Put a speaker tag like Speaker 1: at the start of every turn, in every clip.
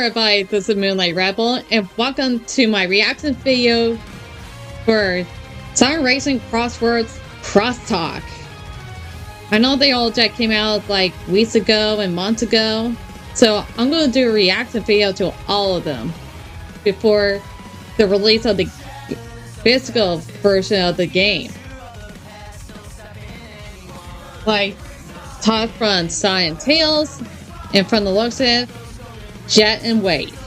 Speaker 1: everybody, this is Moonlight Rebel, and welcome to my reaction video for Sonic Racing CrossWorlds Crosstalk. I know they all just came out like weeks ago and months ago, so I'm going to do a reaction video to all of them before the release of the physical version of the game. Like, talk from Sonic and Tails, and from the looks of it, Jet and Wave.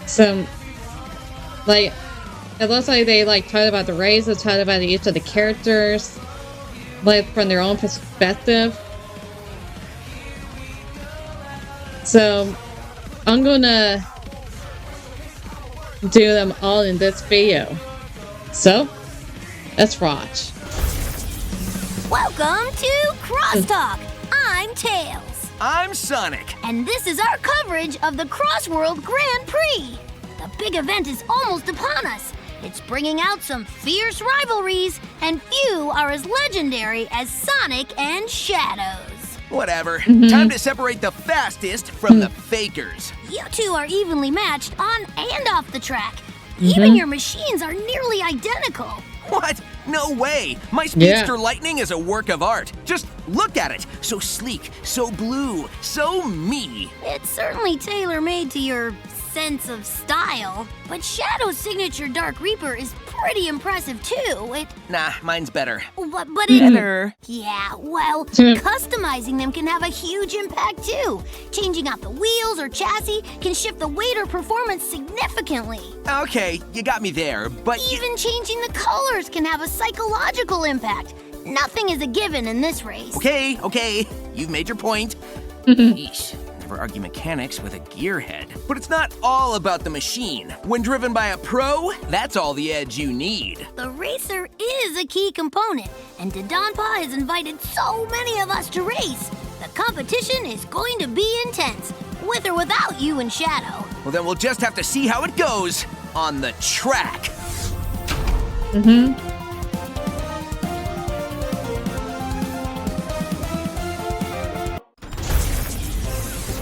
Speaker 1: So, like, it looks like they talked about the race, they talked about each of the characters, like from their own perspective. So, I'm gonna do them all in this video. So, let's watch.
Speaker 2: Welcome to Crosstalk. I'm Tails.
Speaker 3: I'm Sonic.
Speaker 2: And this is our coverage of the CrossWorld Grand Prix. The big event is almost upon us. It's bringing out some fierce rivalries, and few are as legendary as Sonic and Shadows.
Speaker 3: Whatever. Time to separate the fastest from the fakers.
Speaker 2: You two are evenly matched on and off the track. Even your machines are nearly identical.
Speaker 3: What? No way! My Speedster Lightning is a work of art. Just look at it. So sleek, so blue, so me.
Speaker 2: It's certainly tailor-made to your sense of style, but Shadow's signature Dark Reaper is pretty impressive too.
Speaker 3: Nah, mine's better.
Speaker 2: But it...
Speaker 3: Better.
Speaker 2: Yeah, well, customizing them can have a huge impact too. Changing out the wheels or chassis can shift the weight or performance significantly.
Speaker 3: Okay, you got me there, but
Speaker 2: even changing the colors can have a psychological impact. Nothing is a given in this race.
Speaker 3: Okay, you've made your point. Yeesh. Never argue mechanics with a gearhead. But it's not all about the machine. When driven by a pro, that's all the edge you need.
Speaker 2: The racer is a key component, and Dodonpa has invited so many of us to race. The competition is going to be intense, with or without you and Shadow.
Speaker 3: Well, then we'll just have to see how it goes on the track.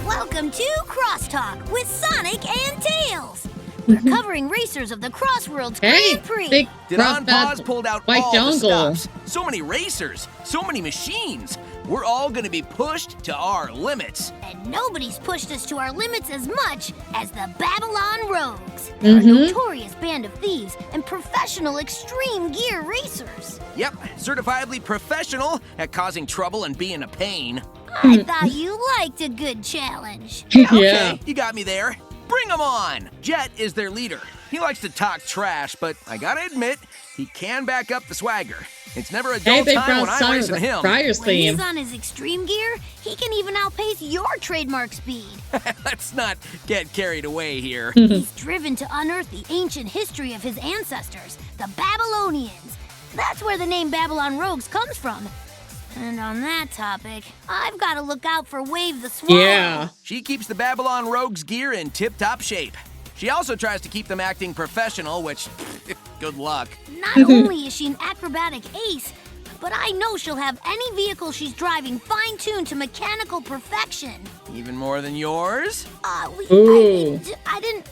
Speaker 2: Welcome to Crosstalk with Sonic and Tails. We're covering racers of the CrossWorlds Grand Prix.
Speaker 3: Dodonpa's pulled out
Speaker 1: White
Speaker 3: all the
Speaker 1: Jungle.
Speaker 3: stops. So many racers, so many machines. We're all gonna be pushed to our limits.
Speaker 2: And nobody's pushed us to our limits as much as the Babylon Rogues. They're a notorious band of thieves and professional extreme gear racers.
Speaker 3: Yep, certifiably professional at causing trouble and being a pain.
Speaker 2: I thought you liked a good challenge.
Speaker 3: Okay, you got me there. Bring 'em on! Jet is their leader. He likes to talk trash, but I gotta admit, he can back up the swagger. It's never a dull time when I'm racing him.
Speaker 2: When he's on his extreme gear, he can even outpace your trademark speed.
Speaker 3: Let's not get carried away here.
Speaker 2: He's driven to unearth the ancient history of his ancestors, the Babylonians. That's where the name Babylon Rogues comes from. And on that topic, I've got to look out for Wave the Swallow.
Speaker 1: Yeah.
Speaker 3: She keeps the Babylon Rogues gear in tip-top shape. She also tries to keep them acting professional, which, good luck.
Speaker 2: Not only is she an acrobatic ace, but I know she'll have any vehicle she's driving fine-tuned to mechanical perfection.
Speaker 3: Even more than yours?
Speaker 2: I didn't,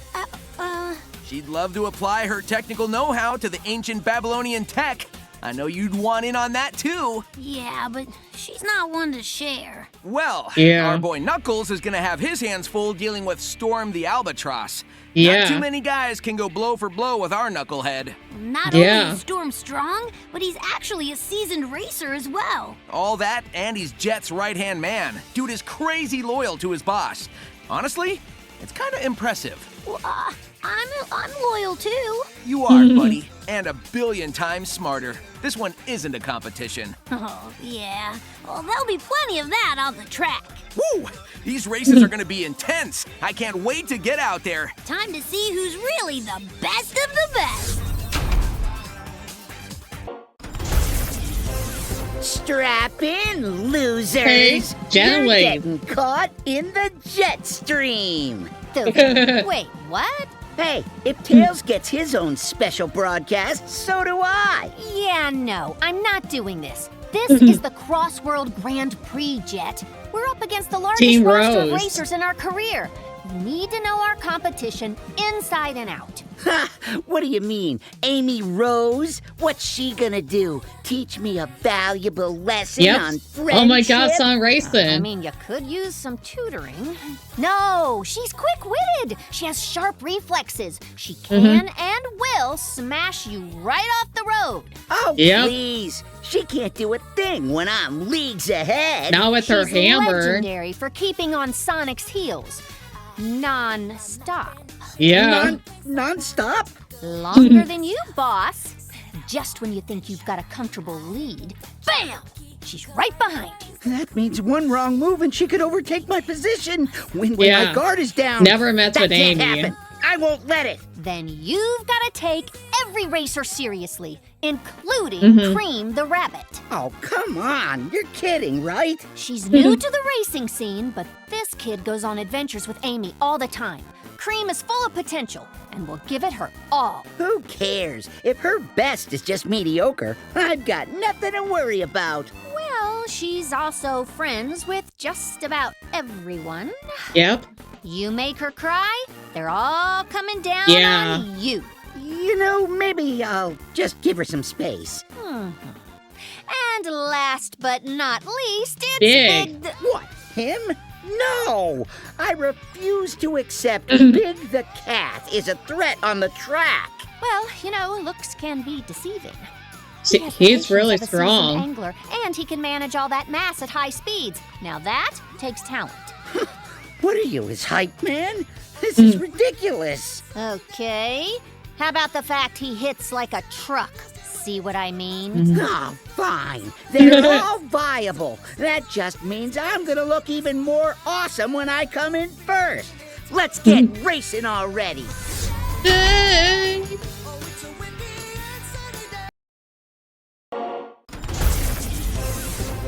Speaker 3: She'd love to apply her technical know-how to the ancient Babylonian tech. I know you'd want in on that too.
Speaker 2: Yeah, but she's not one to share.
Speaker 3: Well, our boy Knuckles is gonna have his hands full dealing with Storm the Albatross. Not too many guys can go blow for blow with our knucklehead.
Speaker 2: Not only is Storm strong, but he's actually a seasoned racer as well.
Speaker 3: All that, and he's Jet's right-hand man. Dude is crazy loyal to his boss. Honestly, it's kind of impressive.
Speaker 2: Well, I'm loyal too.
Speaker 3: You are, buddy, and a billion times smarter. This one isn't a competition.
Speaker 2: Oh, yeah. Well, there'll be plenty of that on the track.
Speaker 3: Woo! These races are gonna be intense. I can't wait to get out there.
Speaker 2: Time to see who's really the best of the best.
Speaker 4: Strap in, losers!
Speaker 1: Hey, Jet
Speaker 4: You're
Speaker 1: Wave.
Speaker 4: getting caught in the JETSTREAM!
Speaker 2: Wait, what?
Speaker 4: Hey, if Tails gets his own special broadcast, so do I!
Speaker 5: Yeah, no, I'm not doing this. This is the CrossWorld Grand Prix, Jet.
Speaker 2: We're up against the largest
Speaker 1: Team
Speaker 2: roster of
Speaker 1: Rose.
Speaker 2: racers in our career. We need to know our competition inside and out.
Speaker 4: Ha! What do you mean? Amy Rose? What's she gonna do? Teach me a valuable lesson on friendship?
Speaker 1: Oh my God, Sonic Racing.
Speaker 2: I mean, you could use some tutoring. No, she's quick-witted. She has sharp reflexes. She can and will smash you right off the road.
Speaker 4: Oh,
Speaker 1: Yep.
Speaker 4: please. She can't do a thing when I'm leagues ahead.
Speaker 1: Now with her
Speaker 2: She's
Speaker 1: hammer.
Speaker 2: legendary for keeping on Sonic's heels. Non-stop.
Speaker 1: Yeah.
Speaker 4: Non-stop?
Speaker 2: Longer than you, boss. Just when you think you've got a comfortable lead, bam! She's right behind you.
Speaker 4: That means one wrong move and she could overtake my position when
Speaker 1: Yeah.
Speaker 4: my guard is down.
Speaker 1: Never mess
Speaker 4: That
Speaker 1: with
Speaker 4: can't
Speaker 1: Amy.
Speaker 4: happen. I won't let it.
Speaker 2: Then you've got to take every racer seriously, including Cream the Rabbit.
Speaker 4: Oh, come on. You're kidding, right?
Speaker 2: She's new to the racing scene, but this kid goes on adventures with Amy all the time. Cream is full of potential, and we'll give it her all.
Speaker 4: Who cares? If her best is just mediocre, I've got nothing to worry about.
Speaker 2: Well, she's also friends with just about everyone.
Speaker 1: Yep.
Speaker 2: You make her cry, they're all coming down
Speaker 1: Yeah.
Speaker 2: on you.
Speaker 4: You know, maybe I'll just give her some space.
Speaker 2: And last but not least, it's
Speaker 1: Big.
Speaker 4: What? Him? No! I refuse to accept Big the Cat is a threat on the track.
Speaker 2: Well, you know, looks can be deceiving.
Speaker 1: See,
Speaker 2: He has the
Speaker 1: he's
Speaker 2: patience
Speaker 1: really
Speaker 2: of a seasoned
Speaker 1: strong.
Speaker 2: angler, and he can manage all that mass at high speeds. Now that takes talent.
Speaker 4: What are you, his hype man? This is ridiculous.
Speaker 2: Okay. How about the fact he hits like a truck? See what I mean?
Speaker 4: Oh, fine. They're all viable. That just means I'm gonna look even more awesome when I come in first. Let's get racing already.
Speaker 1: Dang.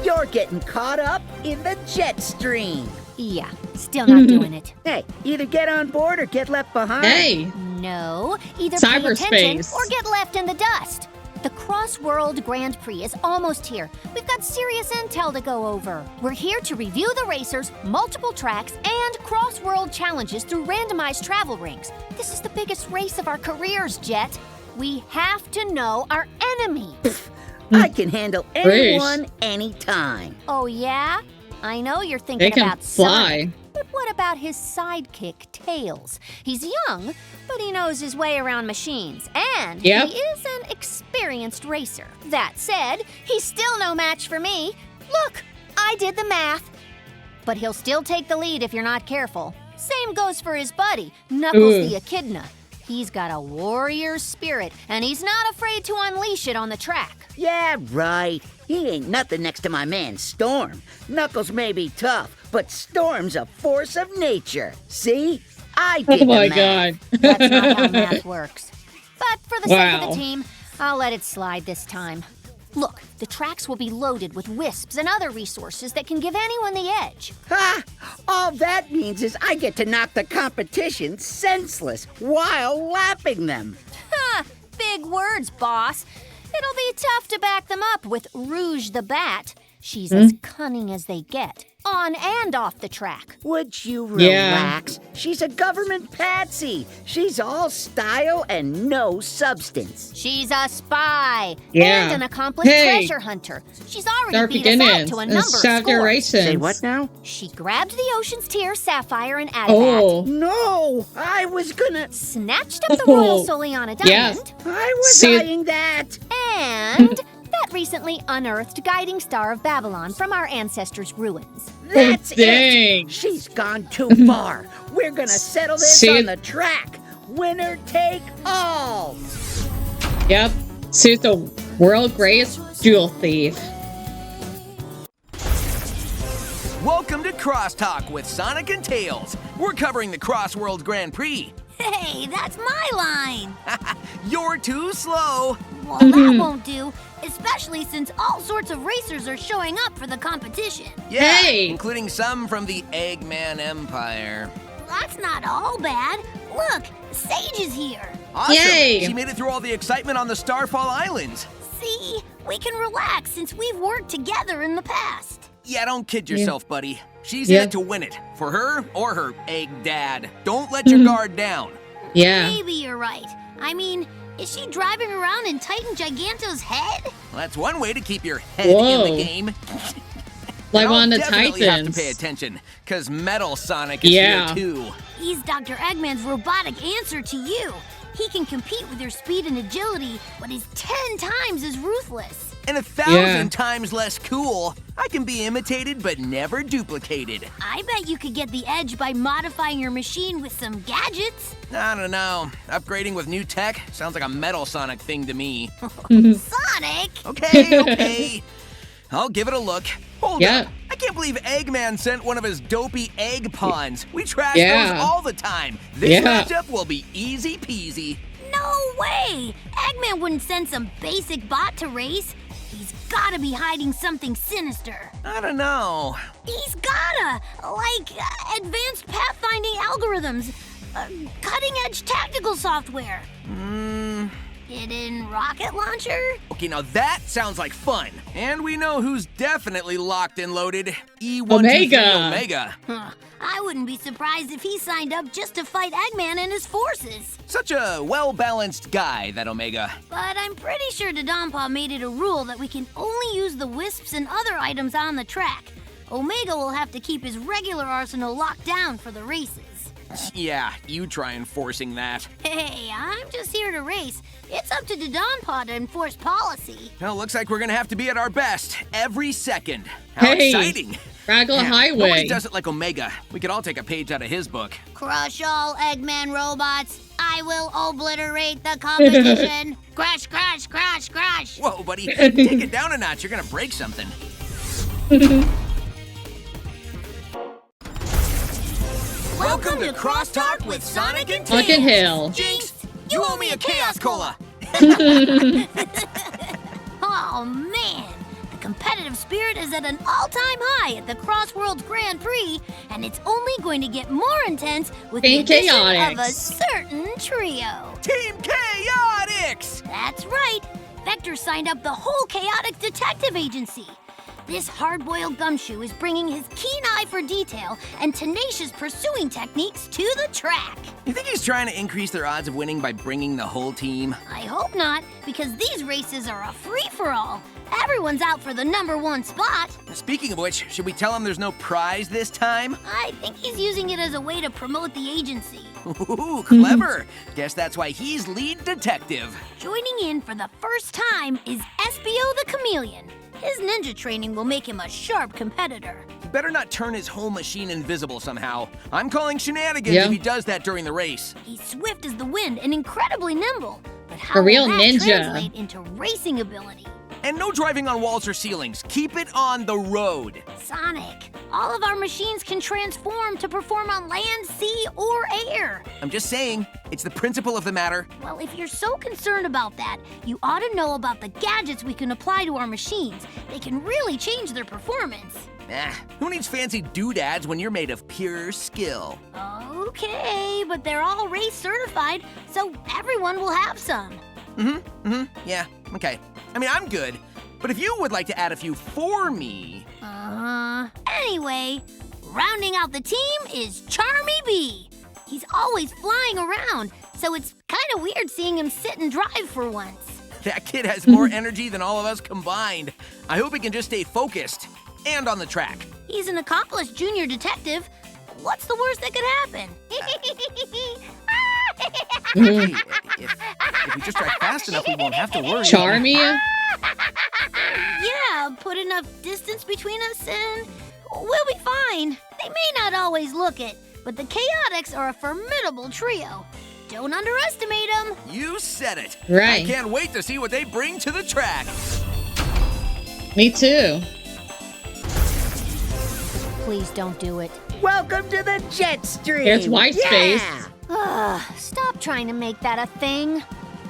Speaker 4: You're getting caught up in the JETSTREAM.
Speaker 2: Yeah, still not doing it.
Speaker 4: Hey, either get on board or get left behind.
Speaker 1: Hey.
Speaker 2: No, either pay attention
Speaker 1: Cyberspace.
Speaker 2: or get left in the dust. The CrossWorld Grand Prix is almost here. We've got serious intel to go over. We're here to review the racers, multiple tracks, and CrossWorld challenges through randomized travel rings. This is the biggest race of our careers, Jet. We have to know our enemy.
Speaker 4: I can handle anyone, anytime.
Speaker 2: Oh, yeah? I know you're
Speaker 1: They
Speaker 2: thinking
Speaker 1: can
Speaker 2: about
Speaker 1: fly.
Speaker 2: Sonic, but what about his sidekick, Tails? He's young, but he knows his way around machines, and
Speaker 1: Yep.
Speaker 2: he is an experienced racer. That said, he's still no match for me. Look, I did the math. But he'll still take the lead if you're not careful. Same goes for his buddy, Knuckles
Speaker 1: Ooh.
Speaker 2: the Echidna. He's got a warrior spirit, and he's not afraid to unleash it on the track.
Speaker 4: Yeah, right. He ain't nothing next to my man Storm. Knuckles may be tough, but Storm's a force of nature. See? I did
Speaker 1: Oh my
Speaker 4: the math.
Speaker 1: God.
Speaker 2: That's not how math works. But for the sake of
Speaker 1: Wow.
Speaker 2: the team, I'll let it slide this time. Look, the tracks will be loaded with wisps and other resources that can give anyone the edge.
Speaker 4: Ha! All that means is I get to knock the competition senseless while lapping them.
Speaker 2: Ha! Big words, boss. It'll be tough to back them up with Rouge the Bat. She's as cunning as they get, on and off the track.
Speaker 4: Would you
Speaker 1: Yeah.
Speaker 4: relax? She's a government patsy. She's all style and no substance.
Speaker 2: She's a spy
Speaker 1: Yeah.
Speaker 2: and an accomplished
Speaker 1: Hey.
Speaker 2: treasure hunter. She's already
Speaker 1: Dark
Speaker 2: beat us out
Speaker 1: beginnings
Speaker 2: to a
Speaker 1: and
Speaker 2: number of scores.
Speaker 1: saturations.
Speaker 4: Say what now?
Speaker 2: She grabbed the Ocean's Tear Sapphire and Adabat,
Speaker 1: Oh.
Speaker 4: No, I was gonna.
Speaker 2: snatched up the Royal Soliana
Speaker 1: Yes.
Speaker 2: Diamond,
Speaker 4: I was
Speaker 1: See-
Speaker 4: eyeing that.
Speaker 2: and that recently unearthed guiding star of Babylon from our ancestors' ruins.
Speaker 4: That's
Speaker 1: dang.
Speaker 4: it. She's gone too far. We're gonna settle this
Speaker 1: See-
Speaker 4: on the track. Winner take all.
Speaker 1: Yep. Suit the world greatest jewel thief.
Speaker 3: Welcome to Crosstalk with Sonic and Tails. We're covering the CrossWorlds Grand Prix.
Speaker 2: Hey, that's my line!
Speaker 3: You're too slow.
Speaker 2: Well, that won't do, especially since all sorts of racers are showing up for the competition.
Speaker 3: Yeah,
Speaker 1: Hey.
Speaker 3: including some from the Eggman Empire.
Speaker 2: That's not all bad. Look, Sage is here.
Speaker 3: Awesome.
Speaker 1: Yay.
Speaker 3: She made it through all the excitement on the Starfall Islands.
Speaker 2: See, we can relax since we've worked together in the past.
Speaker 3: Yeah, don't kid yourself, buddy. She's in it to win it, for her or her egg dad. Don't let your guard down.
Speaker 1: Yeah.
Speaker 2: Maybe you're right. I mean, is she driving around in Titan Giganto's head?
Speaker 3: Well, that's one way to keep your head in the game.
Speaker 1: Like
Speaker 3: I'll
Speaker 1: on the
Speaker 3: definitely have to
Speaker 1: Titans.
Speaker 3: pay attention, because Metal Sonic is
Speaker 1: Yeah.
Speaker 3: here too.
Speaker 2: He's Dr. Eggman's robotic answer to you. He can compete with your speed and agility, but is 10 times as ruthless.
Speaker 3: And 1,000 times less cool. I can be imitated but never duplicated.
Speaker 2: I bet you could get the edge by modifying your machine with some gadgets.
Speaker 3: I don't know. Upgrading with new tech sounds like a Metal Sonic thing to me.
Speaker 2: Sonic!
Speaker 3: Okay. I'll give it a look. Hold
Speaker 1: Yeah.
Speaker 3: up. I can't believe Eggman sent one of his dopey egg pawns. We trash
Speaker 1: Yeah.
Speaker 3: those all the time. This
Speaker 1: Yeah.
Speaker 3: matchup will be easy peasy.
Speaker 2: No way! Eggman wouldn't send some basic bot to race. He's gotta be hiding something sinister.
Speaker 3: I don't know.
Speaker 2: He's gotta! Like, advanced pathfinding algorithms, cutting-edge tactical software, hidden rocket launcher?
Speaker 3: Okay, now that sounds like fun. And we know who's definitely locked and loaded. E123
Speaker 1: Omega.
Speaker 3: Omega.
Speaker 2: Huh. I wouldn't be surprised if he signed up just to fight Eggman and his forces.
Speaker 3: Such a well-balanced guy, that Omega.
Speaker 2: But I'm pretty sure Dodonpaw made it a rule that we can only use the wisps and other items on the track. Omega will have to keep his regular arsenal locked down for the races.
Speaker 3: Yeah, you try enforcing that.
Speaker 2: Hey, I'm just here to race. It's up to Dodonpaw to enforce policy.
Speaker 3: Well, looks like we're gonna have to be at our best every second. How
Speaker 1: Hey.
Speaker 3: exciting!
Speaker 1: Fraggle
Speaker 3: Yeah,
Speaker 1: Highway.
Speaker 3: Nobody does it like Omega. We could all take a page out of his book.
Speaker 2: Crush all Eggman robots. I will obliterate the competition. Crash, crash, crash, crash.
Speaker 3: Whoa, buddy, take it down a notch. You're gonna break something. Welcome to Crosstalk with Sonic and Tails.
Speaker 1: Fucking hell.
Speaker 3: Jinx, you owe me a Chaos Cola.
Speaker 2: Oh man, the competitive spirit is at an all-time high at the CrossWorlds Grand Prix, and it's only going to get more intense with the
Speaker 1: Team
Speaker 2: addition of a
Speaker 1: Chaotix.
Speaker 2: certain trio.
Speaker 3: Team Chaotix!
Speaker 2: That's right. Vector signed up the whole Chaotix Detective Agency. This hard-boiled gumshoe is bringing his keen eye for detail and tenacious pursuing techniques to the track.
Speaker 3: You think he's trying to increase their odds of winning by bringing the whole team?
Speaker 2: I hope not, because these races are a free-for-all. Everyone's out for the #1 spot.
Speaker 3: Speaking of which, should we tell him there's no prize this time?
Speaker 2: I think he's using it as a way to promote the agency.
Speaker 3: Ooh, clever. Guess that's why he's lead detective.
Speaker 2: Joining in for the first time is Espio the Chameleon. His ninja training will make him a sharp competitor.
Speaker 3: Better not turn his whole machine invisible somehow. I'm calling shenanigans
Speaker 1: Yeah.
Speaker 3: if he does that during the race.
Speaker 2: He's swift as the wind and incredibly nimble. But how
Speaker 1: A real
Speaker 2: will that
Speaker 1: ninja.
Speaker 2: translate into racing ability?
Speaker 3: And no driving on walls or ceilings. Keep it on the road.
Speaker 2: Sonic, all of our machines can transform to perform on land, sea, or air.
Speaker 3: I'm just saying, it's the principle of the matter.
Speaker 2: Well, if you're so concerned about that, you ought to know about the gadgets we can apply to our machines. They can really change their performance.
Speaker 3: Who needs fancy doodads when you're made of pure skill?
Speaker 2: Okay, but they're all race certified, so everyone will have some.
Speaker 3: Yeah, okay. I mean, I'm good. But if you would like to add a few for me...
Speaker 2: Anyway, rounding out the team is Charmy B. He's always flying around, so it's kind of weird seeing him sit and drive for once.
Speaker 3: That kid has more energy than all of us combined. I hope he can just stay focused and on the track.
Speaker 2: He's an accomplished junior detective. What's the worst that could happen?
Speaker 3: Hey, if we just drive fast enough, we won't have to worry.
Speaker 1: Charmy?
Speaker 2: Yeah, put enough distance between us and we'll be fine. They may not always look it, but the Chaotix are a formidable trio. Don't underestimate them.
Speaker 3: You said it.
Speaker 1: Right.
Speaker 3: I can't wait to see what they bring to the track.
Speaker 1: Me too.
Speaker 2: Please don't do it.
Speaker 4: Welcome to the Jetstream.
Speaker 1: Here's White Space.
Speaker 2: Stop trying to make that a thing.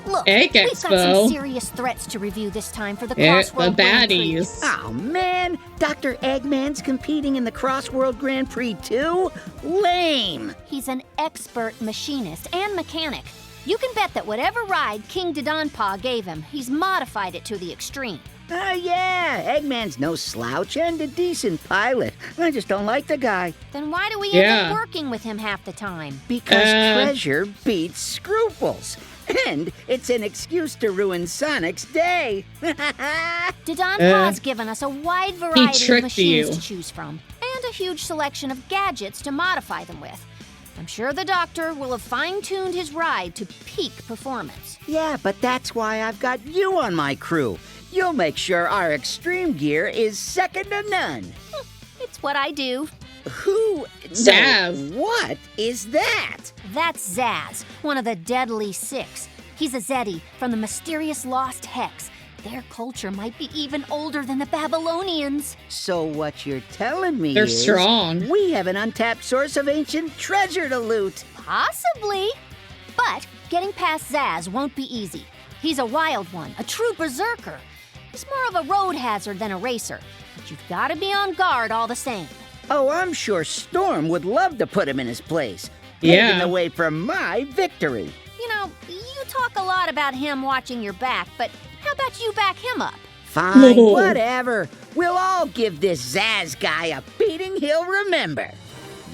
Speaker 2: Look,
Speaker 1: Egg
Speaker 2: we've got some
Speaker 1: Expo.
Speaker 2: serious threats to review this time for the
Speaker 1: Yeah,
Speaker 2: CrossWorld
Speaker 1: the
Speaker 2: Grand Prix.
Speaker 1: baddies.
Speaker 4: Oh man, Dr. Eggman's competing in the CrossWorld Grand Prix too? Lame.
Speaker 5: He's an expert machinist and mechanic. You can bet that whatever ride King Dodonpaw gave him, he's modified it to the extreme.
Speaker 4: Yeah, Eggman's no slouch and a decent pilot. I just don't like the guy.
Speaker 5: Then why do we end
Speaker 1: Yeah.
Speaker 5: up working with him half the time?
Speaker 4: Because treasure beats scruples. And it's an excuse to ruin Sonic's day.
Speaker 5: Dodon Pa's given us a wide variety of
Speaker 1: tricked
Speaker 5: machines
Speaker 1: you.
Speaker 5: to choose from, and a huge selection of gadgets to modify them with. I'm sure the doctor will have fine-tuned his ride to peak performance.
Speaker 4: Yeah, but that's why I've got you on my crew. You'll make sure our extreme gear is second to none.
Speaker 5: It's what I do.
Speaker 4: Who?
Speaker 1: Zaz.
Speaker 4: No, what is that?
Speaker 5: That's Zaz, one of the Deadly Six. He's a Zeddy from the mysterious Lost Hex. Their culture might be even older than the Babylonians.
Speaker 4: So what you're telling me
Speaker 1: They're
Speaker 4: is
Speaker 1: strong.
Speaker 4: we have an untapped source of ancient treasure to loot.
Speaker 5: Possibly. But getting past Zaz won't be easy. He's a wild one, a true berserker. He's more of a road hazard than a racer. But you've got to be on guard all the same.
Speaker 4: Oh, I'm sure Storm would love to put him in his place.
Speaker 1: Yeah.
Speaker 4: Paving the way for my victory.
Speaker 5: You know, you talk a lot about him watching your back, but how about you back him up?
Speaker 4: Fine,
Speaker 1: Whoa.
Speaker 4: whatever. We'll all give this Zaz guy a beating he'll remember.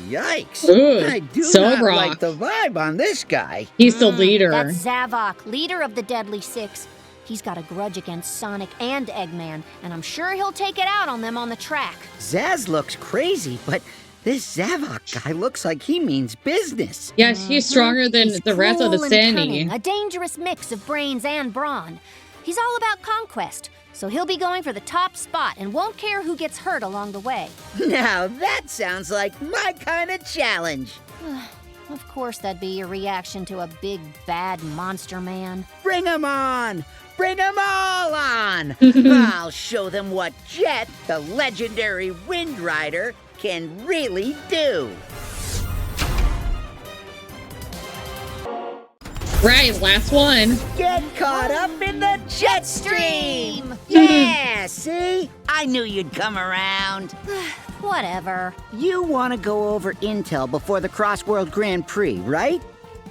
Speaker 4: Yikes.
Speaker 1: Ooh,
Speaker 4: I do
Speaker 1: so
Speaker 4: not
Speaker 1: rock.
Speaker 4: like the vibe on this guy.
Speaker 1: He's the leader.
Speaker 5: That's Zavok, leader of the Deadly Six. He's got a grudge against Sonic and Eggman, and I'm sure he'll take it out on them on the track.
Speaker 4: Zaz looks crazy, but this Zavok guy looks like he means business.
Speaker 1: Yes, he's stronger than
Speaker 5: He's
Speaker 1: the rest of the
Speaker 5: cruel and
Speaker 1: Sandy.
Speaker 5: cunning, a dangerous mix of brains and brawn. He's all about conquest, so he'll be going for the top spot and won't care who gets hurt along the way.
Speaker 4: Now that sounds like my kind of challenge.
Speaker 5: Of course that'd be your reaction to a big, bad monster man.
Speaker 4: Bring 'em on! Bring 'em all on! I'll show them what Jet, the legendary Wind Rider, can really do.
Speaker 1: Right, last one.
Speaker 4: Get caught up in the
Speaker 5: JETSTREAM!
Speaker 4: Yeah, see? I knew you'd come around.
Speaker 5: Whatever.
Speaker 4: You want to go over intel before the CrossWorld Grand Prix, right?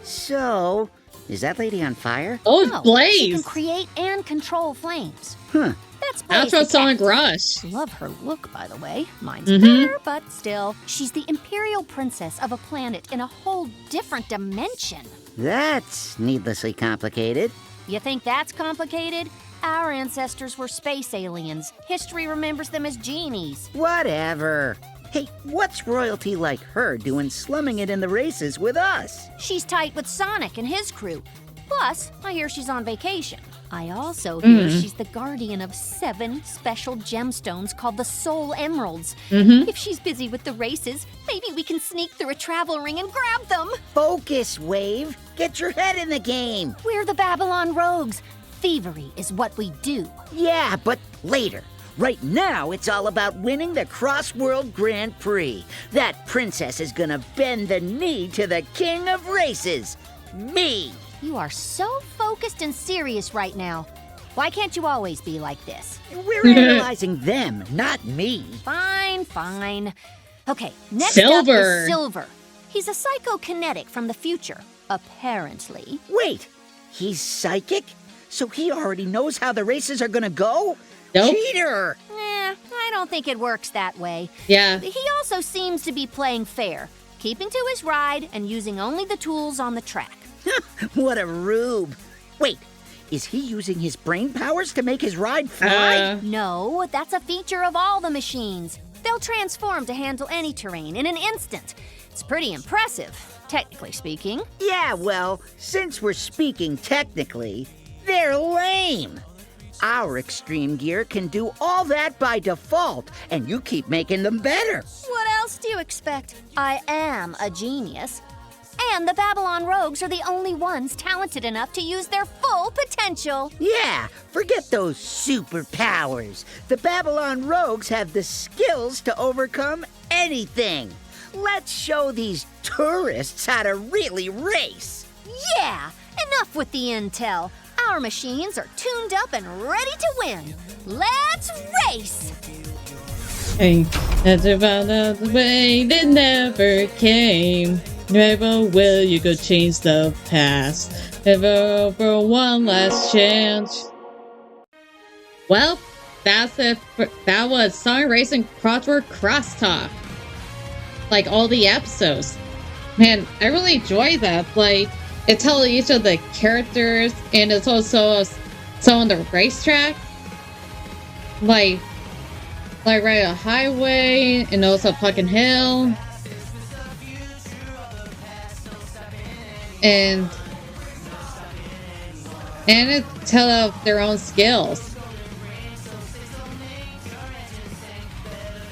Speaker 4: So, is that lady on fire?
Speaker 1: Oh, it's
Speaker 5: No, she can
Speaker 1: Blaze.
Speaker 5: create and control flames.
Speaker 4: Huh.
Speaker 5: That's Blaze.
Speaker 1: That's what
Speaker 5: the
Speaker 1: Sonic
Speaker 5: cat.
Speaker 1: Rush.
Speaker 5: Love her look, by the way. Mine's
Speaker 1: Mhm.
Speaker 5: better, but still. She's the imperial princess of a planet in a whole different dimension.
Speaker 4: That's needlessly complicated.
Speaker 5: You think that's complicated? Our ancestors were space aliens. History remembers them as genies.
Speaker 4: Whatever. Hey, what's royalty like her doing slumming it in the races with us?
Speaker 5: She's tight with Sonic and his crew. Plus, I hear she's on vacation. I also hear she's the guardian of 7 special gemstones called the Soul Emeralds. If she's busy with the races, maybe we can sneak through a travel ring and grab them.
Speaker 4: Focus, Wave. Get your head in the game.
Speaker 5: We're the Babylon Rogues. Thievery is what we do.
Speaker 4: Yeah, but later. Right now, it's all about winning the CrossWorld Grand Prix. That princess is gonna bend the knee to the king of races, me.
Speaker 5: You are so focused and serious right now. Why can't you always be like this?
Speaker 4: We're analyzing them, not me.
Speaker 5: Fine, fine. Okay, next
Speaker 1: Silver.
Speaker 5: up is Silver. He's a psychokinetic from the future, apparently.
Speaker 4: Wait, he's psychic? So he already knows how the races are gonna go?
Speaker 1: Nope.
Speaker 4: Cheater!
Speaker 5: I don't think it works that way.
Speaker 1: Yeah.
Speaker 5: He also seems to be playing fair, keeping to his ride and using only the tools on the track.
Speaker 4: What a rube. Wait, is he using his brain powers to make his ride fly?
Speaker 5: No, that's a feature of all the machines. They'll transform to handle any terrain in an instant. It's pretty impressive, technically speaking.
Speaker 4: Yeah, well, since we're speaking technically, they're lame. Our extreme gear can do all that by default, and you keep making them better.
Speaker 5: What else do you expect? I am a genius. And the Babylon Rogues are the only ones talented enough to use their full potential.
Speaker 4: Yeah, forget those superpowers. The Babylon Rogues have the skills to overcome anything. Let's show these tourists how to really race.
Speaker 5: Yeah, enough with the intel. Our machines are tuned up and ready to win. Let's race!
Speaker 1: Hey, that's about the way that never came. Never will you go change the past. Ever for one last chance. Well, that's it. That was Sonic Racing Crossword Crosstalk. Like all the episodes. Man, I really enjoy that. Like, it tells each of the characters, and it's also some on the racetrack. Like right a highway, and also fucking hill. And it tell of their own skills.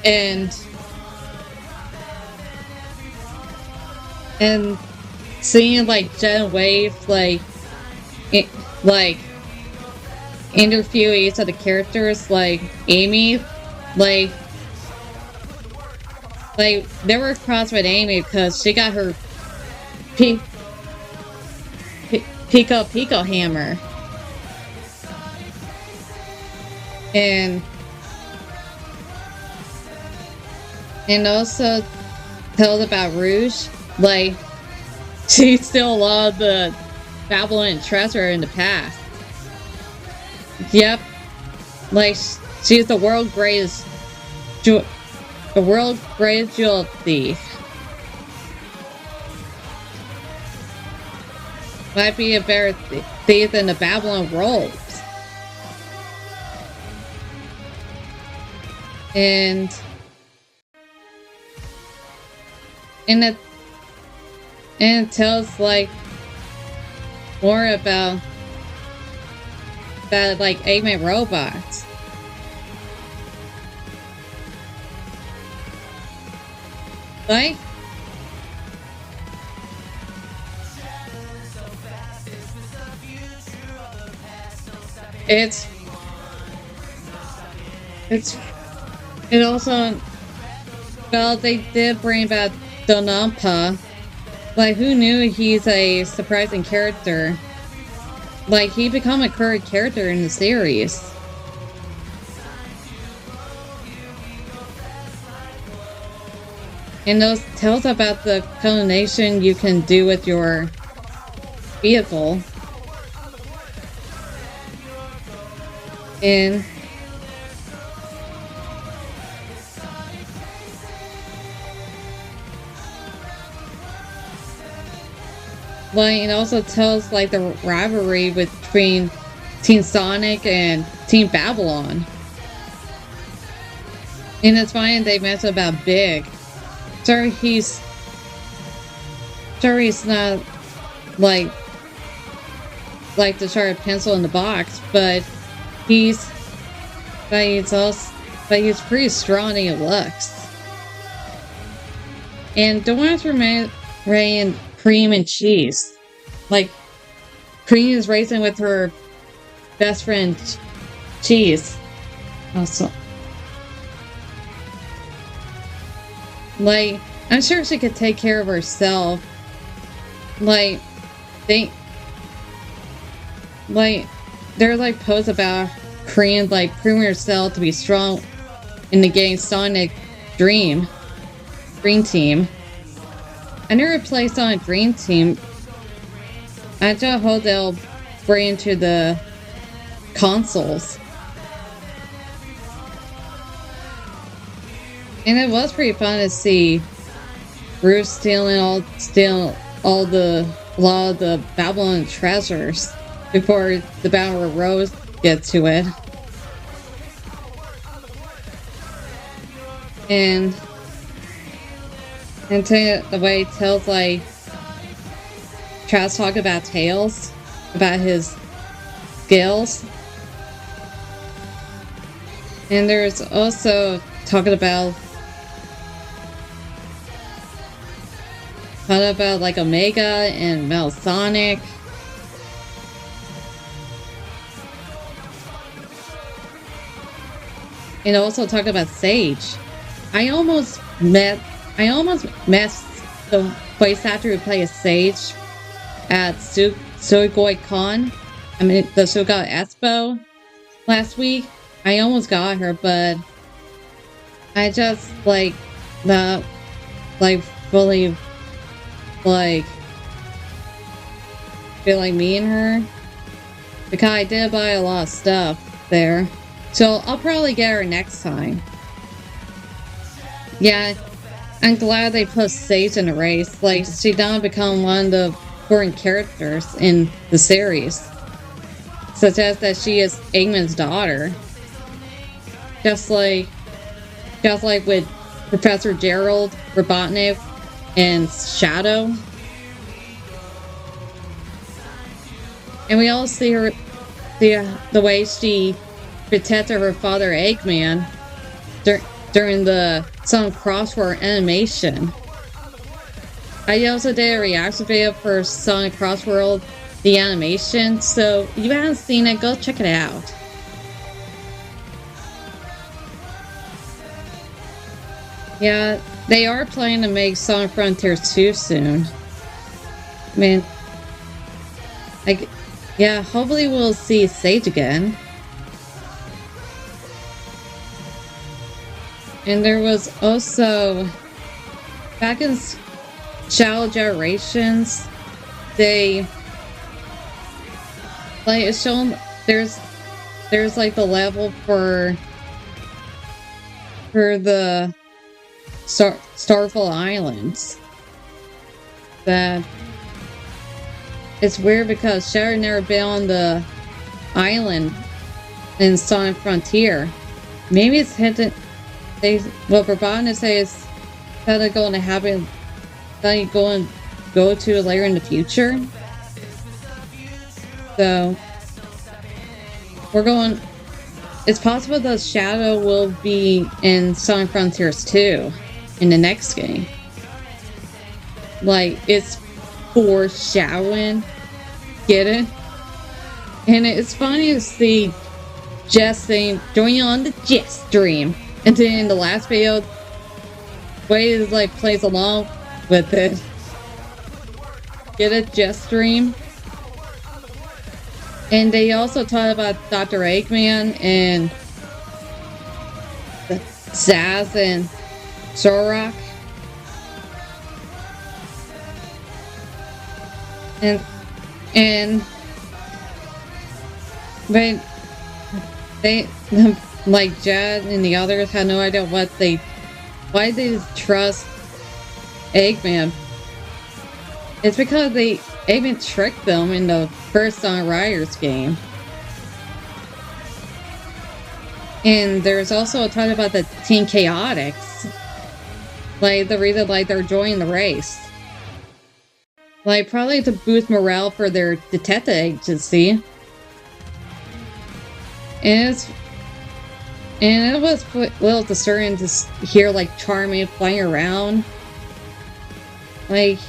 Speaker 1: And seeing like Jen Wave like interview each of the characters, like Amy, like they were crossed with Amy because she got her Pico hammer. And also tells about Rouge, like she stole a lot of the Babylon treasure in the past. Yep, like she's the world's greatest jewel thief. Might be a better thief than the Babylon robes. And it tells like more about that like Eggman robots. Like it also, well, they did bring back Donampa. Like, who knew he's a surprising character? Like, he become a current character in the series. And those tells about the combination you can do with your vehicle. And like, it also tells like the rivalry between Team Sonic and Team Babylon. And it's fine they mention about Big. Sure, he's not like the sharp pencil in the box, but he's pretty strong in he looks. And don't want to remain Cream and Cheese. Like, Cream is racing with her best friend Cheese. Also, like, I'm sure she could take care of herself. Like, there's like posts about Cream, like, proving herself to be strong in the game Sonic Dream Team. I never played Sonic Dream Team. I just hope they'll bring into the consoles. And it was pretty fun to see Bruce stealing a lot of the Babylon treasures before the Battle of Rose gets to it. And the way it tells like talk about Tails, about his skills. And there's also talking about like Omega and Metal Sonic. And also talking about Sage. I almost met the voice actor who plays Sage at Sugoi Con. I mean, the Suga Expo last week. I almost got her, but I just not fully feel like me and her, because I did buy a lot of stuff there, So I'll probably get her next time. Yeah, I'm glad they put Sage in the race. Like, she now become one of the important characters in the series. Such as that she is Eggman's daughter. Just like with Professor Gerald, Robotnik, and Shadow. And we all see her, the way she protected her father Eggman during the Sonic CrossWorlds animation. I also did a reaction video for Sonic CrossWorlds, the animation, so if you haven't seen it, go check it out. Yeah, they are planning to make Sonic Frontiers 2 soon. I mean, yeah, hopefully we'll see Sage again. And there was also, back in Shadow Generations, they, like, it's shown, there's like the level for the Starfall Islands. That it's weird because Shadow never been on the island in Sonic Frontier. Maybe it's hidden. What Robotnik says is that they're going to happen. That you go to later in the future. So we're going. It's possible that Shadow will be in Sonic Frontiers 2 in the next game. Like, it's foreshadowing. Get it? And it's funny to see Jess saying, join you on the JETSTREAM. And then in the last video, Wade like plays along with it. Get it? JETSTREAM. And they also talk about Dr. Eggman and Zaz and Zorok. But they, like Jed and the others, had no idea why they trust Eggman. It's because Eggman tricked them in the first Sonic Riders game. And there's also a talk about the Team Chaotix. Like, the reason like they're joining the race. Like, probably to boost morale for their detective agency. And it was a little disturbing to hear, like, Charming flying around. Like,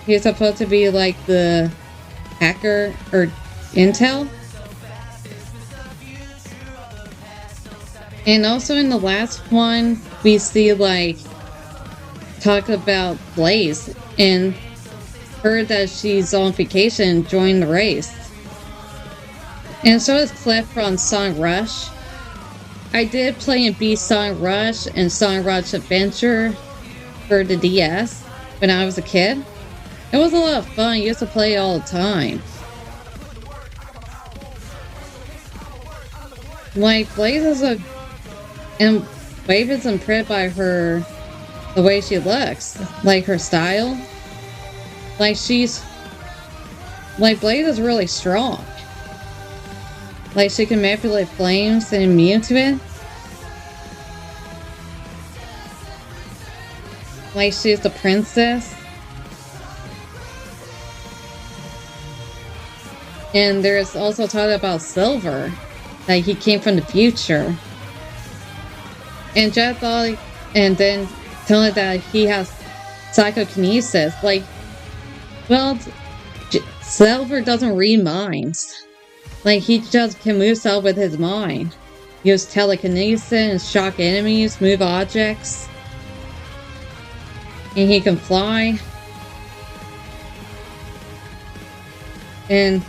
Speaker 1: he's supposed to be, like, the hacker, or intel. And also in the last one, we see, like, talk about Blaze, and heard that she's on vacation joining the race. And so is Cliff from Sonic Rush. I did play and beat Sonic Rush and Sonic Rush Adventure for the DS when I was a kid. It was a lot of fun. I used to play it all the time. Like, Blaze is and Wave is impressed by the way she looks. Like, her style. Like, Blaze is really strong. Like, she can manipulate flames and immune to it. Like, she's the princess. And there's also talk about Silver. Like, he came from the future. And Jet thought, and then telling that he has psychokinesis. Like, well, Silver doesn't read minds. Like, he just can move stuff with his mind. Use telekinesis, shock enemies, move objects. And he can fly. And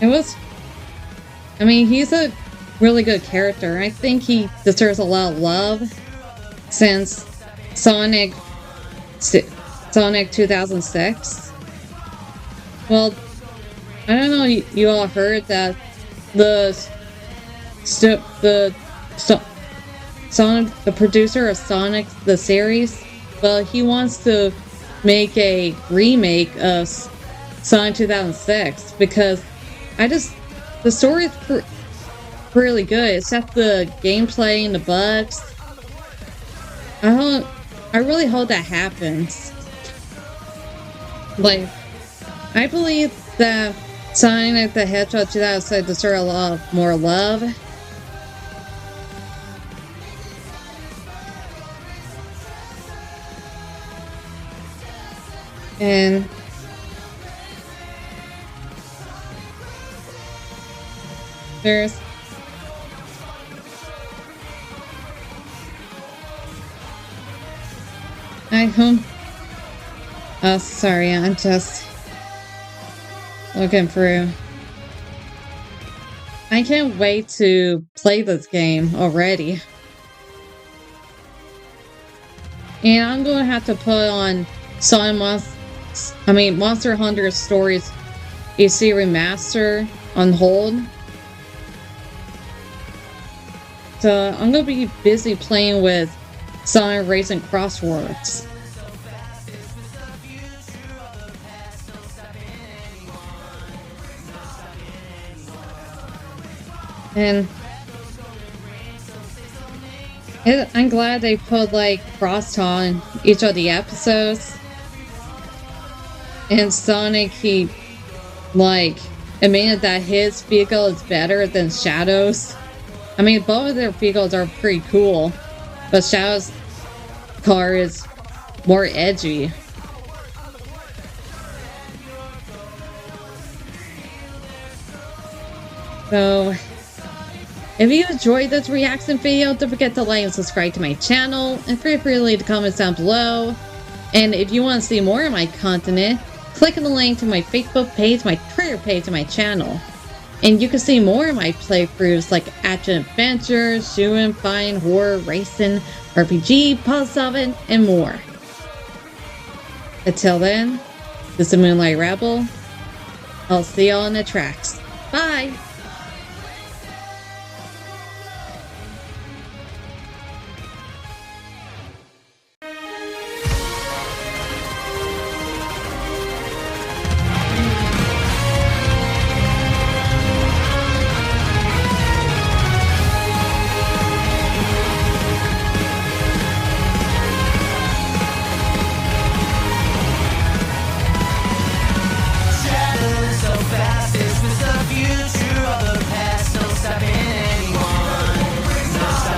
Speaker 1: I mean, he's a really good character. I think he deserves a lot of love since Sonic 2006. Well, I don't know. You all heard that Sonic, the producer of Sonic the series, well, he wants to make a remake of Sonic 2006 because the story is really good, except the gameplay and the bugs. I really hope that happens. Like, I believe that Sonic the Hedgehog 2006 deserves a lot more love. And there's oh, sorry, I'm just looking through. I can't wait to play this game already. And I'm going to have to put on Monster Hunter Stories EC Remaster on hold. So I'm going to be busy playing with Sonic Racing CrossWorlds. And I'm glad they put like Crosstalk in each of the episodes. And Sonic, he like admitted that his vehicle is better than Shadow's. I mean, both of their vehicles are pretty cool, but Shadow's car is more edgy. So, if you enjoyed this reaction video, don't forget to like and subscribe to my channel, and feel free to leave the comments down below. And if you want to see more of my content, click on the link to my Facebook page, my Twitter page, and my channel. And you can see more of my playthroughs like action adventures, shooting, fighting, horror, racing, RPG, puzzle solving, and more. Until then, this is Moonlight Rebel. I'll see y'all on the tracks. Bye!